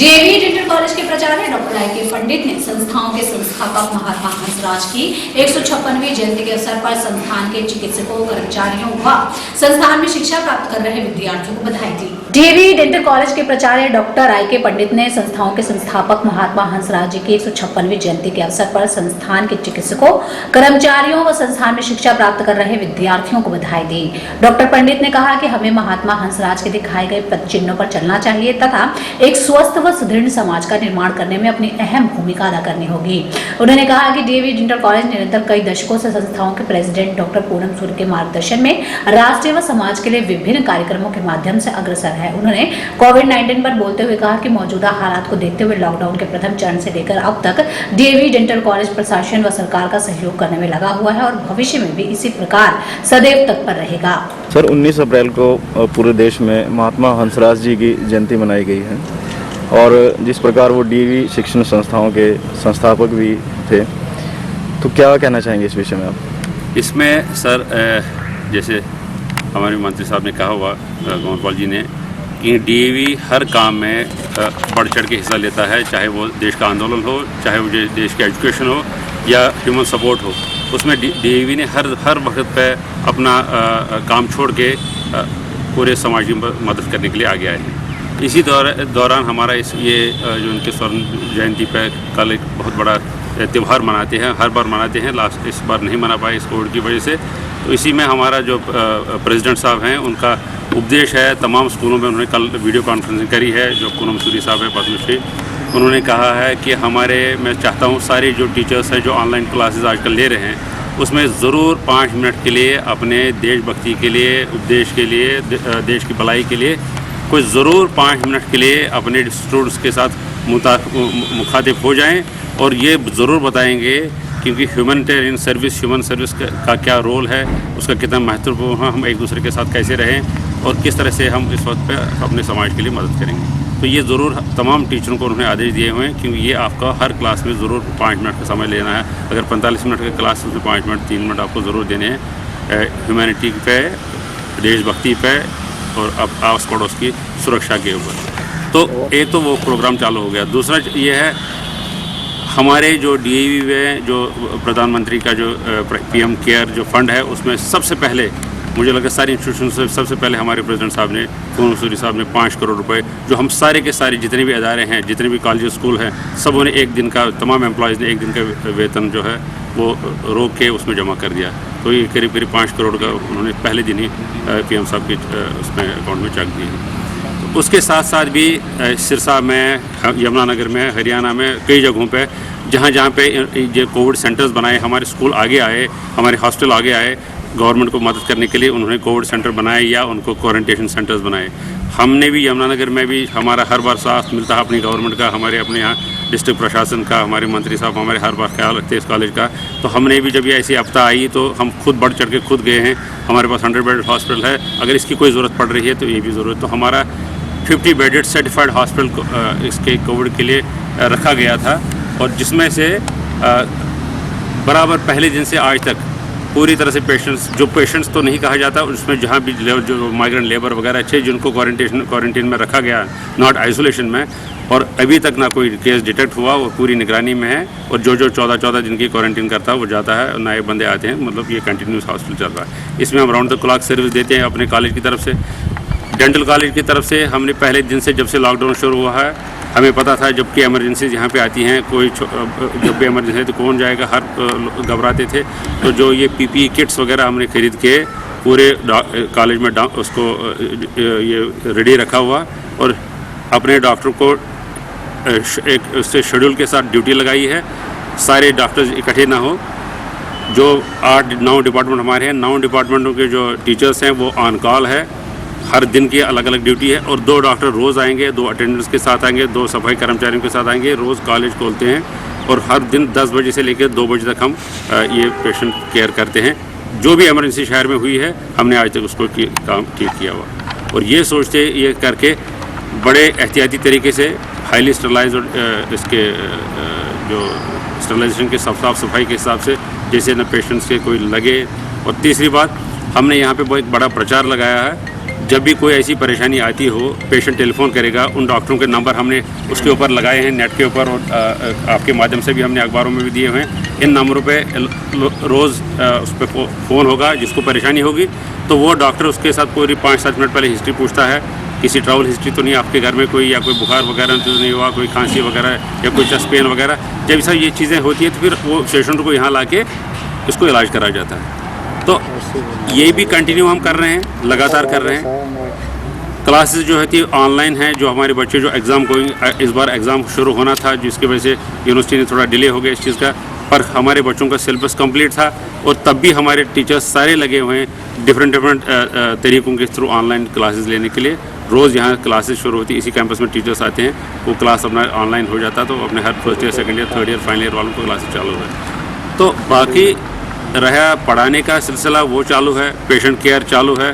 DAV dental college के प्राचार्य doctor IK. पंडित ने संस्थाओं के संस्थापक महात्मा हंसराज की 156वीं जयंती के अवसर पर संस्थान के चिकित्सकों, कर्मचारियों व संस्थान में शिक्षा प्राप्त कर रहे विद्यार्थियों को बधाई दी। डीएवी डेंटल कॉलेज के प्राचार्य डॉक्टर आई.के. पंडित ने संस्थाओं के संस्थापक महात्मा हंसराज जी की 156वीं जयंती के अवसर पर संस्थान के चिकित्सकों, कर्मचारियों व संस्थान में शिक्षा प्राप्त कर रहे विद्यार्थियों को बधाई दी। डॉक्टर पंडित ने कहा कि हमें महात्मा हंसराज के दिखाए गए पथ चिन्हों पर चलना चाहिए तथा एक स्वस्थ व सुदृढ़ समाज का निर्माण करने में अपनी अहम भूमिका अदा करनी होगी। उन्होंने कहा कि डीएवी डेंटल कॉलेज निरंतर कई दशकों से संस्थाओं के प्रेसिडेंट डॉक्टर पूनम सूद के मार्गदर्शन में राष्ट्रीय व समाज के लिए विभिन्न कार्यक्रमों के माध्यम से अग्रसर है। उन्होंने कोविड-19 पर बोलते हुए कहा कि मौजूदा हालात को देखते हुए लॉकडाउन के प्रथम चरण से लेकर अब तक डीएवी डेंटल कॉलेज प्रशासन व सरकार का सहयोग करने में लगा हुआ है और भविष्य में भी इसी प्रकार सदैव तत्पर रहेगा। सर, 19 अप्रैल को पूरे देश में महात्मा हंसराज जी की जयंती मनाई गई है और जिस प्रकार वो डीएवी शिक्षण संस्थाओं के संस्थापक भी थे, तो क्या कहना चाहेंगे इस विषय में आप? इसमें सर जैसे हमारे मंत्री साहब ने कहा हुआ गोपाल जी ने कि डीएवी हर काम में बढ़ चढ़ के हिस्सा लेता है, चाहे वो देश का आंदोलन हो, चाहे वो देश की एजुकेशन हो या ह्यूमन सपोर्ट हो। उसमें डीएवी ने हर वक्त पे अपना काम छोड़ के पूरे समाज की मदद करने के लिए आगे आए हैं। इसी दौरान हमारा ये जो उनके स्वर्ण जयंती पे कल एक बहुत बड़ा त्यौहार मनाते हैं, हर बार मनाते हैं, इस बार नहीं मना पाए इस कोविड की वजह से। तो इसी में हमारा जो प्रेसिडेंट साहब हैं उनका उपदेश है, तमाम स्कूलों में उन्होंने कल वीडियो कॉन्फ्रेंसिंग करी है, जो पूनम सूद साहब है पद्मश्री, उन्होंने कहा है कि मैं चाहता हूँ सारे जो टीचर्स हैं जो ऑनलाइन क्लासेस आजकल ले रहे हैं उसमें ज़रूर 5 मिनट के लिए अपने देशभक्ति के लिए, उपदेश के लिए, देश की भलाई के लिए कोई ज़रूर 5 मिनट के लिए अपने स्टूडेंट्स के साथ मुखातिब हो जाएं और ये ज़रूर बताएंगे क्योंकि ह्यूमैनिटेरियन सर्विस, ह्यूमन सर्विस का क्या रोल है, उसका कितना महत्वपूर्ण है, हम एक दूसरे के साथ कैसे रहें और किस तरह से हम इस वक्त पे अपने समाज के लिए मदद करेंगे। तो ये ज़रूर तमाम टीचरों को उन्होंने आदेश दिए हुए हैं क्योंकि ये आपका हर क्लास में ज़रूर 5 मिनट का समय लेना है। अगर 45 मिनट का क्लास उसमें 5 मिनट, 3 मिनट आपको ज़रूर देने हैं ह्यूमैनिटी पे, देशभक्ति पे और अब आस पड़ोस की सुरक्षा के ऊपर। तो एक तो वो प्रोग्राम चालू हो गया। दूसरा ये है हमारे जो डीएवी में जो प्रधानमंत्री का जो पीएम केयर जो फंड है उसमें सबसे पहले मुझे लगा सारी इंस्टीट्यूशन से सबसे पहले हमारे प्रेसिडेंट साहब ने, पूनम सूद साहब ने 5 करोड़ रुपए जो हम सारे के सारे जितने भी अदारे हैं, जितने भी कॉलेज स्कूल हैं, सबों ने एक दिन का, तमाम एम्प्लॉयज़ ने एक दिन का वेतन जो है वो रोक के उसमें जमा कर दिया। तो ये करीब 5 करोड़ का उन्होंने पहले दिन ही पीएम साहब के उसमें अकाउंट में चेक दिए। तो उसके साथ साथ भी सिरसा में, यमुनानगर में, हरियाणा में कई जगहों पे जहाँ पे ये कोविड सेंटर्स बनाए, हमारे स्कूल आगे आए, हमारे हॉस्टल आगे आए, गवर्नमेंट को मदद करने के लिए उन्होंने कोविड सेंटर बनाए या उनको क्वारंटाइन सेंटर्स बनाए। हमने भी यमुनानगर में भी हमारा हर बार साथ मिलता है अपनी गवर्नमेंट का, हमारे अपने यहाँ डिस्ट्रिक्ट प्रशासन का, हमारे मंत्री साहब हमारे हर बार ख्याल रखते हैं इस कॉलेज का। तो हमने भी जब ये ऐसी आपदा आई तो हम खुद बढ़ चढ़ के खुद गए हैं। हमारे पास 100 बेड हॉस्पिटल है, अगर इसकी कोई ज़रूरत पड़ रही है तो ये भी ज़रूरत। तो हमारा 50 बेडेड सर्टिफाइड हॉस्पिटल इसके कोविड के लिए रखा गया था और जिसमें से बराबर पहले दिन से आज तक पूरी तरह से पेशेंट्स तो नहीं कहा जाता, उसमें जहाँ भी जो माइग्रेंट लेबर वगैरह अच्छे जिनको क्वारंटीन में रखा गया, नॉट आइसोलेशन में, और अभी तक ना कोई केस डिटेक्ट हुआ, वो पूरी निगरानी में है। और जो 14 दिन की क्वारंटीन करता है वो जाता है, नए बंदे आते हैं, मतलब ये कंटिन्यूस हॉस्पिटल चल रहा है। इसमें हम राउंड द क्लॉक सर्विस देते हैं अपने कॉलेज की तरफ से। डेंटल कॉलेज की तरफ से हमने पहले दिन से, जब से लॉकडाउन शुरू हुआ है, हमें पता था जबकि एमरजेंसीज यहाँ पे आती हैं, कोई जब भी एमरजेंसी है तो कौन जाएगा, हर घबराते थे। तो जो ये पीपीई किट्स वगैरह हमने खरीद के पूरे कॉलेज में उसको ये रेडी रखा हुआ और अपने डॉक्टर को एक उससे शेड्यूल के साथ ड्यूटी लगाई है। सारे डॉक्टर्स इकट्ठे ना हो। जो 8-9 डिपार्टमेंट हमारे हैं, 9 डिपार्टमेंटों के जो टीचर्स हैं वो ऑन कॉल है, हर दिन की अलग अलग ड्यूटी है और 2 डॉक्टर रोज़ आएंगे, 2 अटेंडेंट्स के साथ आएंगे, 2 सफाई कर्मचारियों के साथ आएंगे। रोज़ कॉलेज खोलते हैं और हर दिन 10 बजे से लेकर 2 बजे तक हम ये पेशेंट केयर करते हैं। जो भी इमरजेंसी शहर में हुई है हमने आज तक उसको काम ठीक किया हुआ और ये सोचते ये करके बड़े एहतियाती तरीके से हाईली स्टरलाइज और इसके जो स्टरलाइजेशन के साफ सफाई के हिसाब से जैसे न पेशेंट्स के कोई लगे। और तीसरी बात, हमने यहाँ पे बहुत बड़ा प्रचार लगाया है जब भी कोई ऐसी परेशानी आती हो, पेशेंट टेलीफोन करेगा, उन डॉक्टरों के नंबर हमने उसके ऊपर लगाए हैं नेट के ऊपर, और आपके माध्यम से भी हमने अखबारों में भी दिए हुए हैं। इन नंबरों पे रोज़ उस पर फ़ोन होगा, जिसको परेशानी होगी तो वो डॉक्टर उसके साथ पूरी 5-7 मिनट पहले हिस्ट्री पूछता है, किसी ट्रैवल हिस्ट्री तो नहीं, आपके घर में कोई या कोई बुखार वगैरह तो नहीं हुआ, कोई खांसी वगैरह या कोई चेस्ट पेन वगैरह। जब सब ये चीज़ें होती हैं तो फिर वो पेशेंट को यहाँ ला के उसको इलाज कराया जाता है। तो ये भी कंटिन्यू हम कर रहे हैं, लगातार कर रहे हैं। क्लासेस जो है ऑनलाइन है, जो हमारे बच्चे जो एग्ज़ाम को इस बार एग्ज़ाम शुरू होना था, जिसकी वजह से यूनिवर्सिटी ने थोड़ा डिले हो गया इस चीज़ का, पर हमारे बच्चों का सिलेबस कंप्लीट था और तब भी हमारे टीचर्स सारे लगे हुए हैं डिफरेंट तरीक़ों के थ्रू ऑनलाइन क्लासेस लेने के लिए। रोज़ यहाँ क्लासेस शुरू होती है, इसी कैंपस में टीचर्स आते हैं, वो क्लास अपना ऑनलाइन हो जाता, तो अपने हर first year, second year, third year, final year वालों को क्लासेस चालू है। तो बाकी रहा पढ़ाने का सिलसिला, वो चालू है, पेशेंट केयर चालू है,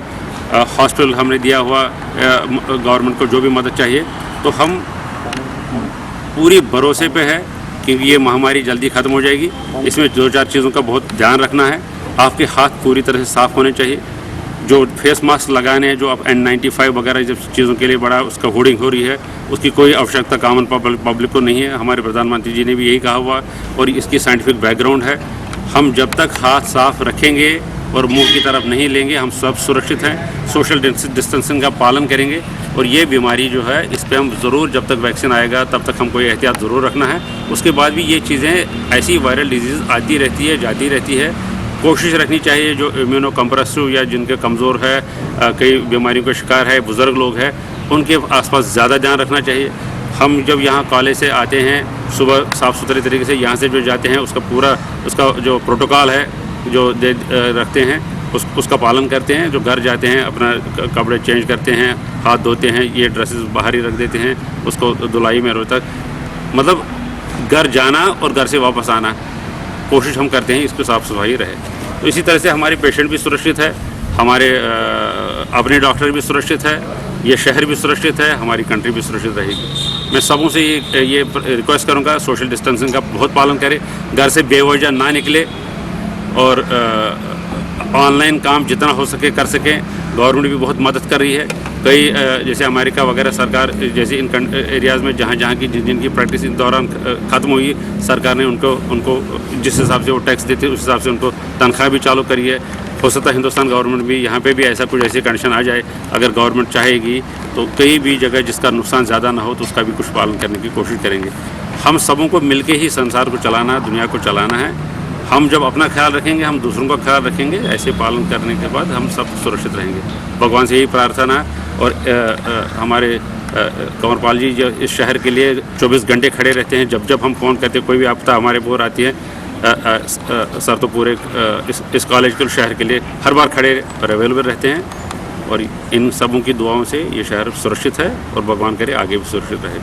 हॉस्पिटल हमने दिया हुआ, गवर्नमेंट को जो भी मदद चाहिए, तो हम पूरी भरोसे पे है कि ये महामारी जल्दी ख़त्म हो जाएगी। इसमें 2-4 चीज़ों का बहुत ध्यान रखना है। आपके हाथ पूरी तरह से साफ़ होने चाहिए, जो फेस मास्क लगाने हैं, जो आप N95 वगैरह जब चीज़ों के लिए बड़ा उसका होर्डिंग हो रही है, उसकी कोई आवश्यकता कॉमन पब्लिक को नहीं है। हमारे प्रधानमंत्री जी ने भी यही कहा हुआ और इसकी साइंटिफिक बैकग्राउंड है। हम जब तक हाथ साफ रखेंगे और मुंह की तरफ नहीं लेंगे, हम सब सुरक्षित हैं। सोशल डिस्टेंसिंग का पालन करेंगे और ये बीमारी जो है, इस पे हम ज़रूर, जब तक वैक्सीन आएगा तब तक हमको ये एहतियात ज़रूर रखना है। उसके बाद भी ये चीज़ें, ऐसी वायरल डिजीज़ आती रहती है, जाती रहती है। कोशिश रखनी चाहिए जो इम्यूनो कंप्रेसिव या जिनके कमज़ोर है, कई बीमारियों का शिकार है, बुज़ुर्ग लोग हैं, उनके आसपास ज़्यादा ध्यान रखना चाहिए। हम जब यहाँ कॉलेज से आते हैं, सुबह साफ़ सुथरे तरीके से यहाँ से जो जाते हैं, उसका जो प्रोटोकॉल है जो रखते हैं, उसका पालन करते हैं। जो घर जाते हैं, अपना कपड़े चेंज करते हैं, हाथ धोते हैं, ये ड्रेसेस बाहर ही रख देते हैं, उसको धुलाई में रोज तक, मतलब घर जाना और घर से वापस आना, कोशिश हम करते हैं इसको साफ़ सफाई रहे। तो इसी तरह से हमारे पेशेंट भी सुरक्षित है, हमारे अपने डॉक्टर भी सुरक्षित है, ये शहर भी सुरक्षित है, हमारी कंट्री भी सुरक्षित रहेगी। मैं सबों से ये रिक्वेस्ट करूँगा, सोशल डिस्टेंसिंग का बहुत पालन करें, घर से बेवजह ना निकले और ऑनलाइन काम जितना हो सके कर सकें। गवर्नमेंट भी बहुत मदद कर रही है। कई जैसे अमेरिका वगैरह सरकार जैसे इन एरियाज़ में जहाँ की जिनकी प्रैक्टिस इस दौरान ख़त्म हुई, सरकार ने उनको जिस हिसाब से वो टैक्स देते उस हिसाब से उनको तनख्वाह भी चालू करी है। हो सकता है हिंदुस्तान गवर्नमेंट भी यहाँ पे भी ऐसा कुछ ऐसी कंडीशन आ जाए, अगर गवर्नमेंट चाहेगी तो कई भी जगह जिसका नुकसान ज़्यादा ना हो तो उसका भी कुछ पालन करने की कोशिश करेंगे। हम सबों को मिलके ही संसार को चलाना, दुनिया को चलाना है। हम जब अपना ख्याल रखेंगे, हम दूसरों का ख्याल रखेंगे, ऐसे पालन करने के बाद हम सब सुरक्षित रहेंगे। भगवान से यही प्रार्थना। और हमारे कंवरपाल जी जो इस शहर के लिए 24 घंटे खड़े रहते हैं, जब हम फ़ोन करते हैं, कोई भी आपदा हमारे ऊपर आती है, सर तो पूरे इस कॉलेज के शहर के लिए हर बार खड़े और अवेलेबल रहते हैं। और इन सबों की दुआओं से ये शहर सुरक्षित है और भगवान करे आगे भी सुरक्षित रहे।